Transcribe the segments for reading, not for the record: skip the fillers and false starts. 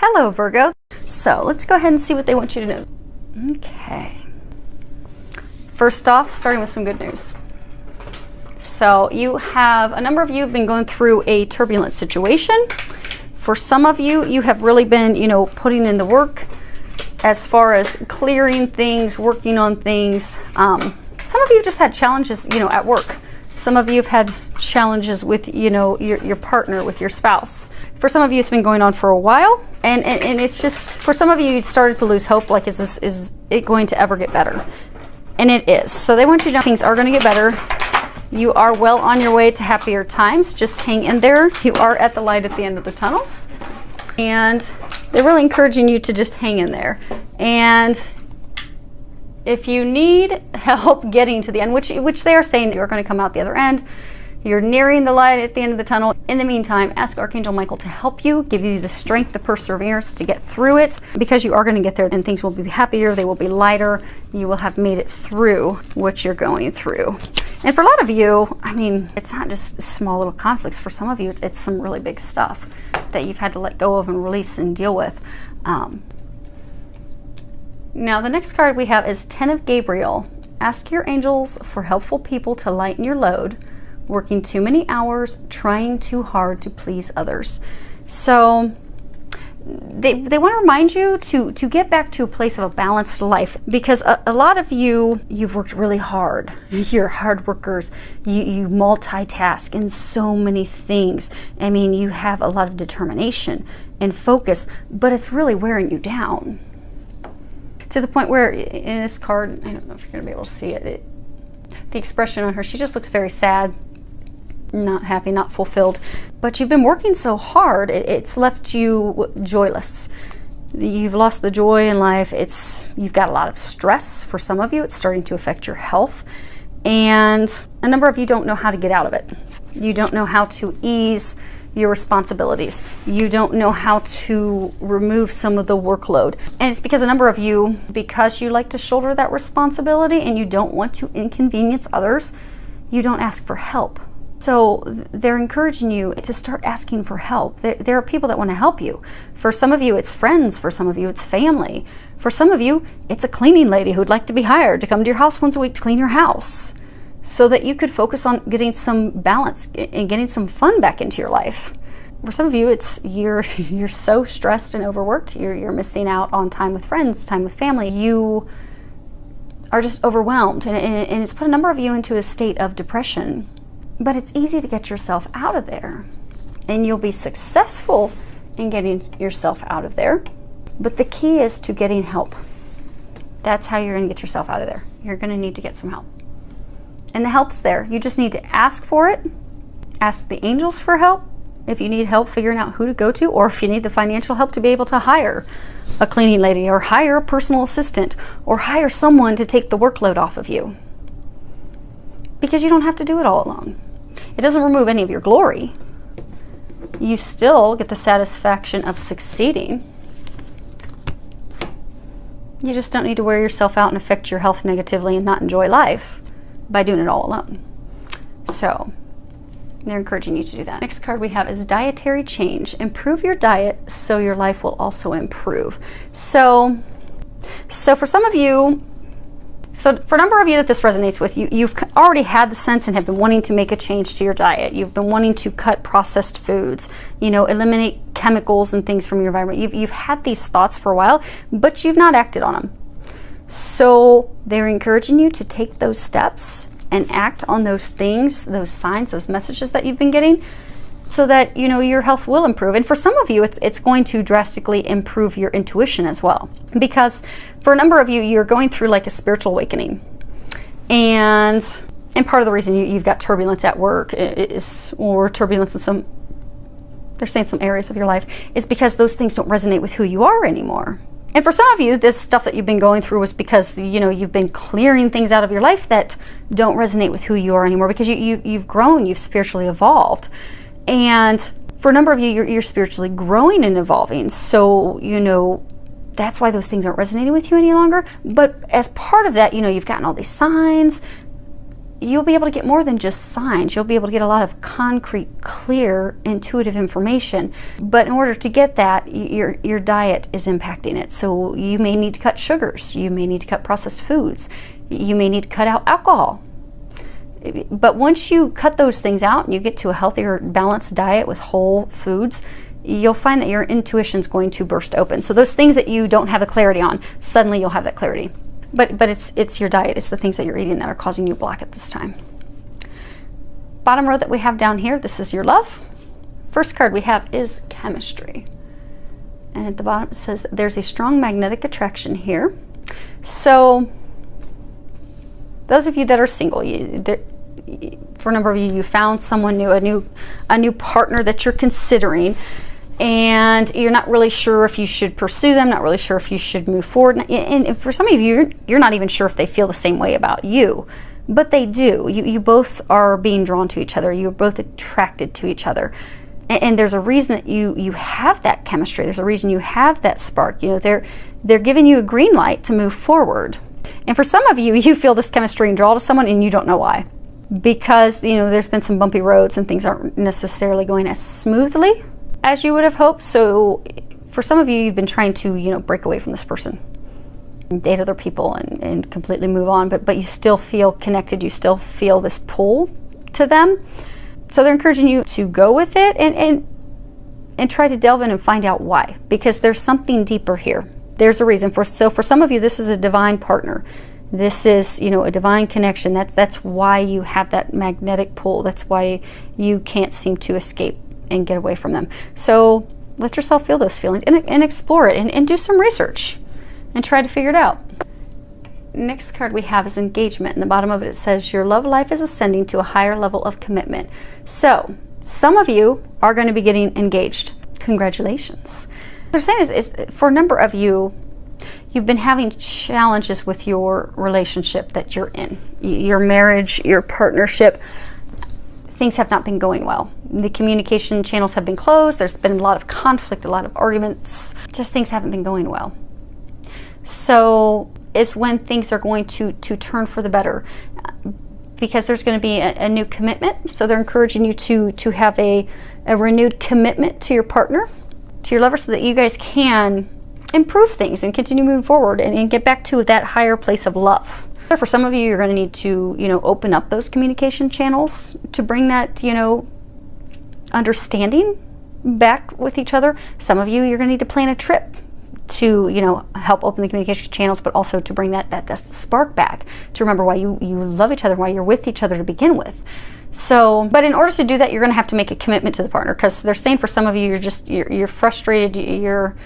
Hello, Virgo. So let's go ahead and see what they want you to know. Okay. First off, starting with some good news. So a number of you have been going through a turbulent situation. For some of you, you have really been, putting in the work as far as clearing things, working on things. Some of you just had challenges, at work. Some of you have had challenges with, your partner, with your spouse. For some of you, it's been going on for a while. And it's just, for some of you, you started to lose hope. Like, is it going to ever get better? And it is. So they want you to know things are going to get better. You are well on your way to happier times. Just hang in there. You are at the light at the end of the tunnel. And they're really encouraging you to just hang in there. And if you need help getting to the end, which they are saying you're going to come out the other end, you're nearing the light at the end of the tunnel. In the meantime, ask Archangel Michael to help you, give you the strength, the perseverance to get through it, because you are going to get there, and things will be happier, they will be lighter, you will have made it through what you're going through. And for a lot of you, it's not just small little conflicts. For some of you, it's some really big stuff that you've had to let go of and release and deal with. Now, the next card we have is 10 of Gabriel. Ask your angels for helpful people to lighten your load, working too many hours, trying too hard to please others. So they want to remind you to get back to a place of a balanced life, because a lot of you've worked really hard. You're hard workers. You multitask in so many things. You have a lot of determination and focus, but it's really wearing you down. To the point where in this card, I don't know if you're going to be able to see it, the expression on her, she just looks very sad, not happy, not fulfilled. But you've been working so hard, it's left you joyless. You've lost the joy in life. You've got a lot of stress. For some of you, it's starting to affect your health. And a number of you don't know how to get out of it. You don't know how to ease your responsibilities. You don't know how to remove some of the workload. And it's because a number of you, because you like to shoulder that responsibility and you don't want to inconvenience others, you don't ask for help. So they're encouraging you to start asking for help. There are people that want to help you. For some of you, it's friends. For some of you, it's family. For some of you, it's a cleaning lady who'd like to be hired to come to your house once a week to clean your house, so that you could focus on getting some balance and getting some fun back into your life. For some of you, it's you're so stressed and overworked, you're missing out on time with friends, time with family. You are just overwhelmed, and it's put a number of you into a state of depression. But it's easy to get yourself out of there, and you'll be successful in getting yourself out of there. But the key is to getting help. That's how you're going to get yourself out of there. You're going to need to get some help. And the help's there. You just need to ask for it. Ask the angels for help if you need help figuring out who to go to, or if you need the financial help to be able to hire a cleaning lady, or hire a personal assistant, or hire someone to take the workload off of you. Because you don't have to do it all alone. It doesn't remove any of your glory. You still get the satisfaction of succeeding. You just don't need to wear yourself out and affect your health negatively and not enjoy life by doing it all alone. So they're encouraging you to do that. Next card we have is dietary change. Improve your diet so your life will also improve. So for some of you, for a number of you that this resonates with, you've already had the sense and have been wanting to make a change to your diet. You've been wanting to cut processed foods, eliminate chemicals and things from your environment. You've had these thoughts for a while, but you've not acted on them. So they're encouraging you to take those steps and act on those things, those signs, those messages that you've been getting, so that your health will improve. And for some of you, it's going to drastically improve your intuition as well, because for a number of you, you're going through like a spiritual awakening, and part of the reason you've got turbulence at work or turbulence in they're saying some areas of your life, is because those things don't resonate with who you are anymore. And for some of you, this stuff that you've been going through was because you've been clearing things out of your life that don't resonate with who you are anymore, because you've grown, you've spiritually evolved. And for a number of you, you're spiritually growing and evolving. So, that's why those things aren't resonating with you any longer. But as part of that, you've gotten all these signs. You've gotten all these messages that you've been getting. So they're encouraging you to take those steps and act on those things, so that you've gotten all these signs. you'll be able to get more than just signs. You'll be able to get a lot of concrete, clear, intuitive information. But in order to get that, your diet is impacting it. So you may need to cut sugars. You may need to cut processed foods. You may need to cut out alcohol. But once you cut those things out and you get to a healthier, balanced diet with whole foods, you'll find that your intuition is going to burst open. So those things that you don't have the clarity on, suddenly you'll have that clarity. But it's your diet, it's the things that you're eating that are causing you block at this time. Bottom row that we have down here, this is your love. First card we have is chemistry. And at the bottom it says there's a strong magnetic attraction here. So those of you that are single, for a number of you, you found someone new, a new partner that you're considering, and you're not really sure if you should pursue them, not really sure if you should move forward. And for some of you, you're not even sure if they feel the same way about you, but they do. You both are being drawn to each other. You're both attracted to each other. And there's a reason that you have that chemistry. There's a reason you have that spark. You know, they're giving you a green light to move forward. And for some of you, you feel this chemistry and draw to someone and you don't know why. Because, you know, there's been some bumpy roads and things aren't necessarily going as smoothly as you would have hoped. So for some of you, you've been trying to, you know, break away from this person and date other people and completely move on, but you still feel connected. You still feel this pull to them. So they're encouraging you to go with it and try to delve in and find out why, because there's something deeper here. There's a reason. So for some of you, this is a divine partner. This is, you know, a divine connection. That's why you have that magnetic pull. That's why you can't seem to escape and get away from them. So let yourself feel those feelings and explore it and do some research and try to figure it out. Next card we have is engagement. In the bottom of it, it says your love life is ascending to a higher level of commitment. So some of you are going to be getting engaged. Congratulations. What they're saying is for a number of you, you've been having challenges with your relationship that you're in, your marriage, your partnership. Things have not been going well. The communication channels have been closed. There's been a lot of conflict, a lot of arguments. Just things haven't been going well. So is when things are going to turn for the better, because there's going to be a new commitment. So they're encouraging you to have a renewed commitment to your partner, to your lover, so that you guys can improve things and continue moving forward and get back to that higher place of love. For some of you, you're going to need to, you know, open up those communication channels to bring that, you know, understanding back with each other. Some of you, you're going to need to plan a trip to, you know, help open the communication channels, but also to bring that spark back, to remember why you love each other, why you're with each other to begin with. So, but in order to do that, you're going to have to make a commitment to the partner, because they're saying for some of you, you're frustrated, you're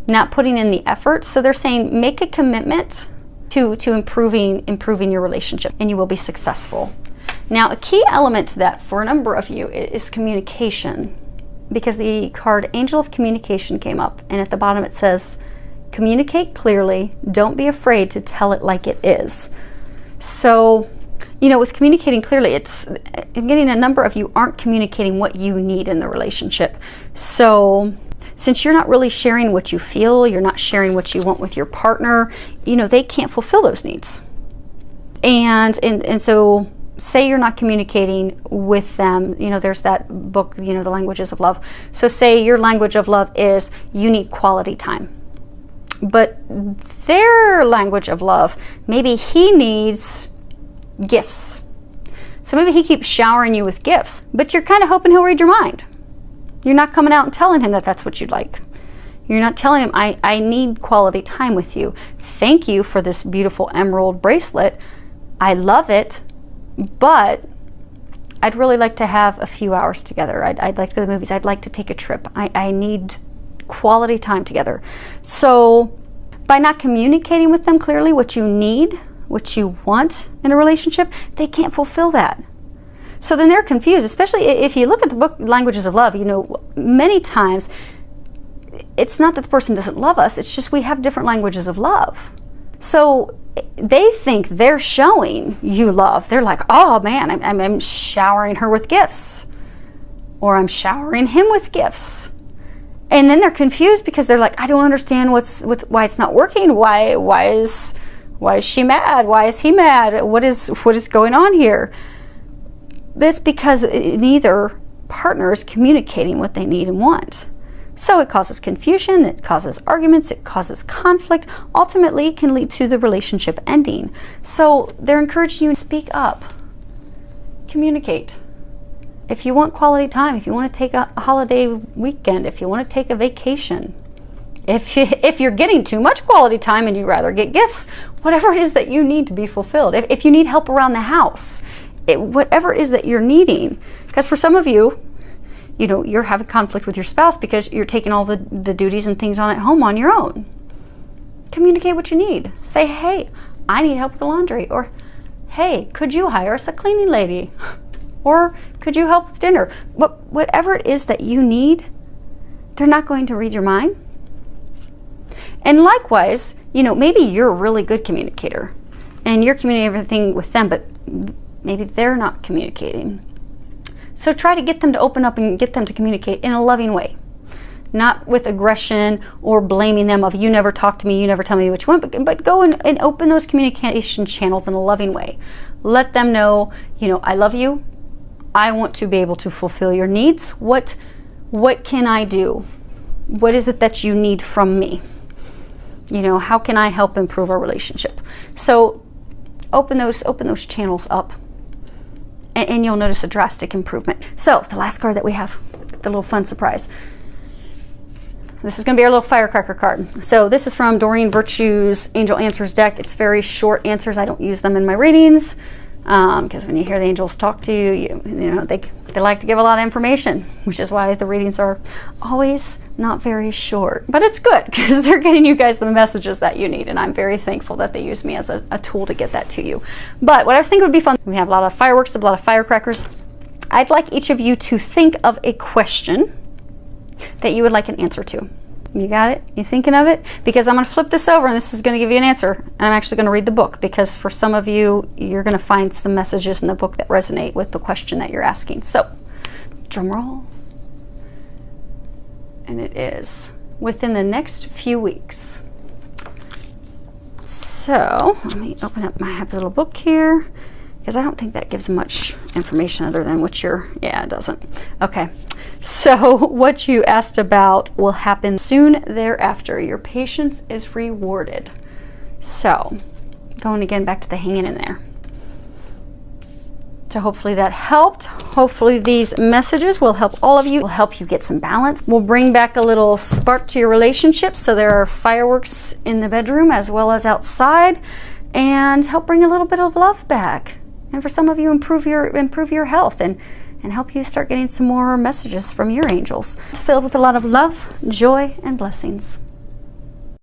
not putting in the effort. So they're saying make a commitment to improving your relationship, and you will be successful. Now, a key element to that for a number of you is communication, because the card Angel of Communication came up, and at the bottom it says, communicate clearly, don't be afraid to tell it like it is. So, you know, with communicating clearly, I'm getting a number of you aren't communicating what you need in the relationship. So since you're not really sharing what you feel, you're not sharing what you want with your partner, you know, they can't fulfill those needs. And so say you're not communicating with them, you know, there's that book, you know, The Languages of Love. So say your language of love is you need quality time. But their language of love, maybe he needs gifts. So maybe he keeps showering you with gifts, but you're kind of hoping he'll read your mind. You're not coming out and telling him that that's what you'd like. You're not telling him, I need quality time with you. Thank you for this beautiful emerald bracelet. I love it, but I'd really like to have a few hours together. I'd like to go to the movies. I'd like to take a trip. I need quality time together. So by not communicating with them clearly what you need, what you want in a relationship, they can't fulfill that. So then they're confused, especially if you look at the book Languages of Love. You know, many times it's not that the person doesn't love us, it's just we have different languages of love. So they think they're showing you love. They're like, oh man, I'm showering her with gifts, or I'm showering him with gifts. And then they're confused because they're like, I don't understand why it's not working. Why Why is she mad? Why is he mad? What is going on here? That's because neither partner is communicating what they need and want. So it causes confusion, it causes arguments, it causes conflict. Ultimately, it can lead to the relationship ending. So they're encouraging you to speak up, communicate. If you want quality time, if you want to take a holiday weekend, if you want to take a vacation, if you're getting too much quality time and you'd rather get gifts, whatever it is that you need to be fulfilled. If you need help around the house, whatever it is that you're needing. Because for some of you, you know, you're having conflict with your spouse because you're taking all the duties and things on at home on your own. Communicate what you need. Say, hey, I need help with the laundry. Or, hey, could you hire us a cleaning lady? Or could you help with dinner? Whatever it is that you need, they're not going to read your mind. And likewise, you know, maybe you're a really good communicator and you're communicating everything with them, but maybe they're not communicating. So try to get them to open up and get them to communicate in a loving way, not with aggression or blaming them of you never talk to me, you never tell me what you want, but go and open those communication channels in a loving way. Let them know, you know, I love you. I want to be able to fulfill your needs. What can I do? What is it that you need from me? You know, how can I help improve our relationship? So open those channels up, and you'll notice a drastic improvement. So the last card that we have, the little fun surprise. This is going to be our little firecracker card. So this is from Doreen Virtue's Angel Answers deck. It's very short answers. I don't use them in my readings because when you hear the angels talk to you, you know, they like to give a lot of information, which is why the readings are always not very short. But it's good because they're getting you guys the messages that you need, and I'm very thankful that they use me as a tool to get that to you. But what I was thinking would be fun, we have a lot of fireworks, a lot of firecrackers. I'd like each of you to think of a question that you would like an answer to. You got it? You thinking of it? Because I'm going to flip this over and this is going to give you an answer. And I'm actually going to read the book because for some of you, you're going to find some messages in the book that resonate with the question that you're asking. So, drum roll. And it is within the next few weeks. So, let me open up my happy little book here because I don't think that gives much information other than what you're, yeah, it doesn't. Okay. So what you asked about will happen soon thereafter. Your patience is rewarded. So going again back to the hanging in there. So hopefully that helped. Hopefully these messages will help all of you. Will help you get some balance. Will bring back a little spark to your relationship. So there are fireworks in the bedroom as well as outside, and help bring a little bit of love back. And for some of you, improve your health and help you start getting some more messages from your angels, filled with a lot of love, joy, and blessings.